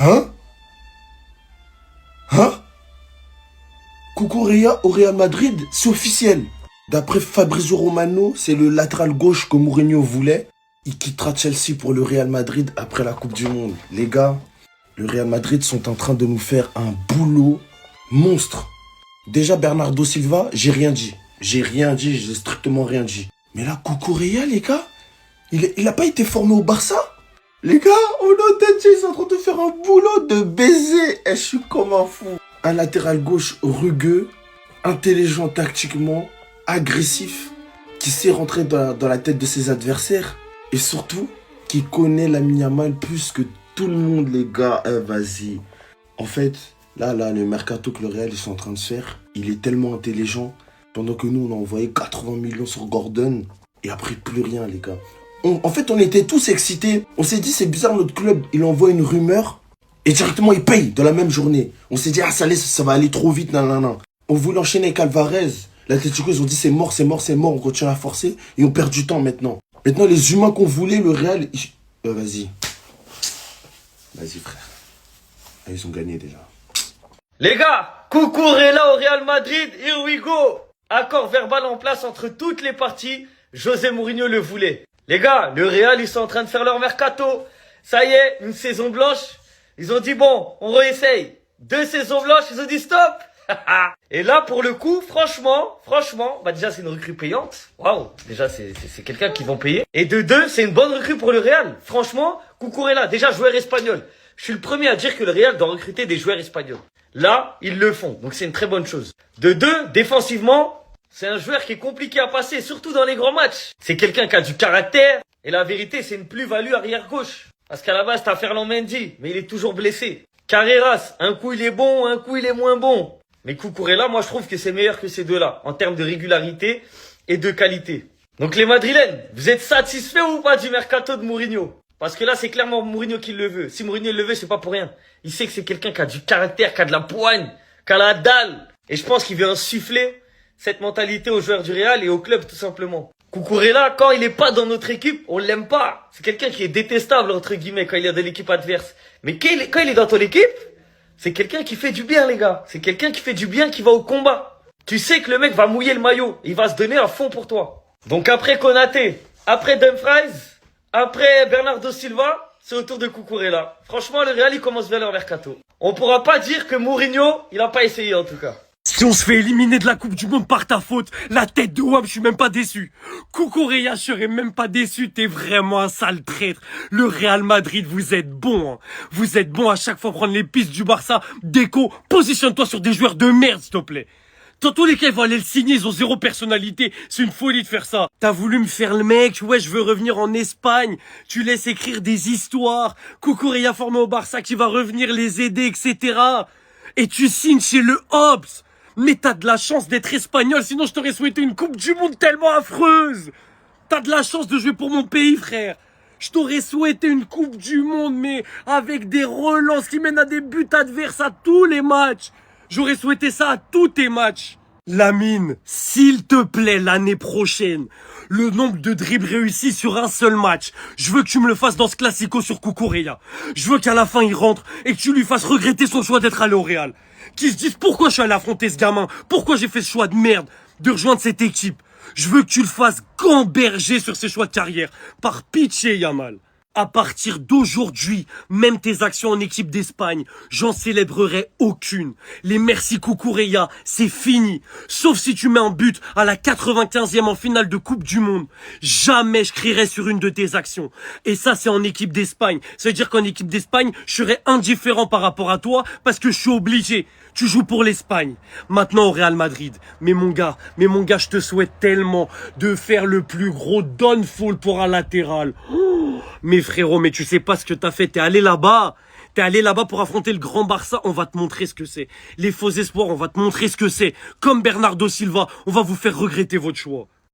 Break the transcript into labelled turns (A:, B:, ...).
A: Hein? Hein? Cucurella au Real Madrid, c'est officiel. D'après Fabrizio Romano, c'est le latéral gauche que Mourinho voulait. Il quittera Chelsea pour le Real Madrid après la Coupe du Monde. Les gars, le Real Madrid sont en train de nous faire un boulot monstre. Déjà, Bernardo Silva, j'ai rien dit. J'ai strictement rien dit. Mais là, Cucurella, les gars, il a pas été formé au Barça? Les gars, on entend, ils sont en train de faire un boulot de baiser. Et je suis comme un fou. Un latéral gauche rugueux, intelligent tactiquement, agressif, qui sait rentrer dans la tête de ses adversaires. Et surtout, qui connaît Lamine Yamal plus que tout le monde, les gars. Vas-y. En fait, là, le mercato que le Real ils sont en train de faire, il est tellement intelligent. Pendant que nous, on a envoyé 80 millions sur Gordon. Et après, plus rien, les gars. En fait, on était tous excités. On s'est dit, c'est bizarre, notre club, il envoie une rumeur. Et directement, il paye dans la même journée. On s'est dit, ça va aller trop vite, nan. On voulait enchaîner avec Alvarez. L'Atlético, ils ont dit, c'est mort. On continue à forcer. Et on perd du temps maintenant. Maintenant, les humains qu'on voulait, le Real... Vas-y. Vas-y, frère. Ah, ils ont gagné déjà.
B: Les gars, Cucurella au Real Madrid, here we go. Accord verbal en place entre toutes les parties. José Mourinho le voulait. Les gars, le Real, ils sont en train de faire leur mercato. Ça y est, une saison blanche. Ils ont dit, bon, on réessaye. 2 saisons blanches, ils ont dit stop. Et là, pour le coup, franchement, bah déjà, c'est une recrue payante. Waouh, déjà, c'est quelqu'un qui vont payer. Et de 2, c'est une bonne recrue pour le Real. Franchement, Cucurella, déjà joueur espagnol. Je suis le premier à dire que le Real doit recruter des joueurs espagnols. Là, ils le font, donc c'est une très bonne chose. De 2, défensivement, c'est un joueur qui est compliqué à passer, surtout dans les grands matchs. C'est quelqu'un qui a du caractère, et la vérité, c'est une plus-value arrière-gauche. Parce qu'à la base, t'as Ferland Mendy, mais il est toujours blessé. Carreras, un coup il est bon, un coup il est moins bon. Mais Cucurella, moi je trouve que c'est meilleur que ces deux-là, en termes de régularité et de qualité. Donc les Madrilènes, vous êtes satisfaits ou pas du mercato de Mourinho? Parce que là, c'est clairement Mourinho qui le veut. Si Mourinho le veut, c'est pas pour rien. Il sait que c'est quelqu'un qui a du caractère, qui a de la poigne, qui a la dalle. Et je pense qu'il veut insuffler cette mentalité aux joueurs du Real et au club, tout simplement. Cucurella, quand il est pas dans notre équipe, on l'aime pas. C'est quelqu'un qui est détestable, entre guillemets, quand il est dans l'équipe adverse. Mais quand il est dans ton équipe, c'est quelqu'un qui fait du bien, les gars. C'est quelqu'un qui fait du bien, qui va au combat. Tu sais que le mec va mouiller le maillot. Il va se donner à fond pour toi. Donc après Konaté, après Dumfries, après Bernardo Silva, c'est au tour de Cucurella. Franchement, le Real, il commence bien leur mercato. On pourra pas dire que Mourinho, il a pas essayé, en tout cas.
C: Si on se fait éliminer de la Coupe du Monde par ta faute, la tête de Wam, je suis même pas déçu. Cucurella, je serais même pas déçu, t'es vraiment un sale traître. Le Real Madrid, vous êtes bon, hein. Vous êtes bon à chaque fois prendre les pistes du Barça. Déco, positionne-toi sur des joueurs de merde, s'il te plaît. Dans tous les cas, ils vont aller le signer, ils ont zéro personnalité. C'est une folie de faire ça. T'as voulu me faire le mec, ouais, je veux revenir en Espagne. Tu laisses écrire des histoires. Cucurella formé au Barça qui va revenir les aider, etc. Et tu signes chez le Hobbs. Mais t'as de la chance d'être espagnol, sinon je t'aurais souhaité une Coupe du Monde tellement affreuse. T'as de la chance de jouer pour mon pays, frère. Je t'aurais souhaité une Coupe du Monde, mais avec des relances qui mènent à des buts adverses à tous les matchs. J'aurais souhaité ça à tous tes matchs. Lamine, s'il te plaît, l'année prochaine, le nombre de dribbles réussis sur un seul match, je veux que tu me le fasses dans ce classico sur Cucurella. Je veux qu'à la fin il rentre et que tu lui fasses regretter son choix d'être allé au Real. Qu'il se dise pourquoi je suis allé affronter ce gamin, pourquoi j'ai fait ce choix de merde de rejoindre cette équipe. Je veux que tu le fasses gamberger sur ses choix de carrière. Par pitié, Yamal. À partir d'aujourd'hui, même tes actions en équipe d'Espagne, j'en célébrerai aucune. Les merci Cucurella, c'est fini. Sauf si tu mets un but à la 95e en finale de Coupe du Monde. Jamais je crierai sur une de tes actions. Et ça, c'est en équipe d'Espagne. Ça veut dire qu'en équipe d'Espagne, je serai indifférent par rapport à toi parce que je suis obligé. Tu joues pour l'Espagne. Maintenant au Real Madrid. Mais mon gars, je te souhaite tellement de faire le plus gros downfall pour un latéral. Mais frérot, mais tu sais pas ce que t'as fait. T'es allé là-bas pour affronter le grand Barça. On va te montrer ce que c'est. Les faux espoirs, on va te montrer ce que c'est. Comme Bernardo Silva, on va vous faire regretter votre choix.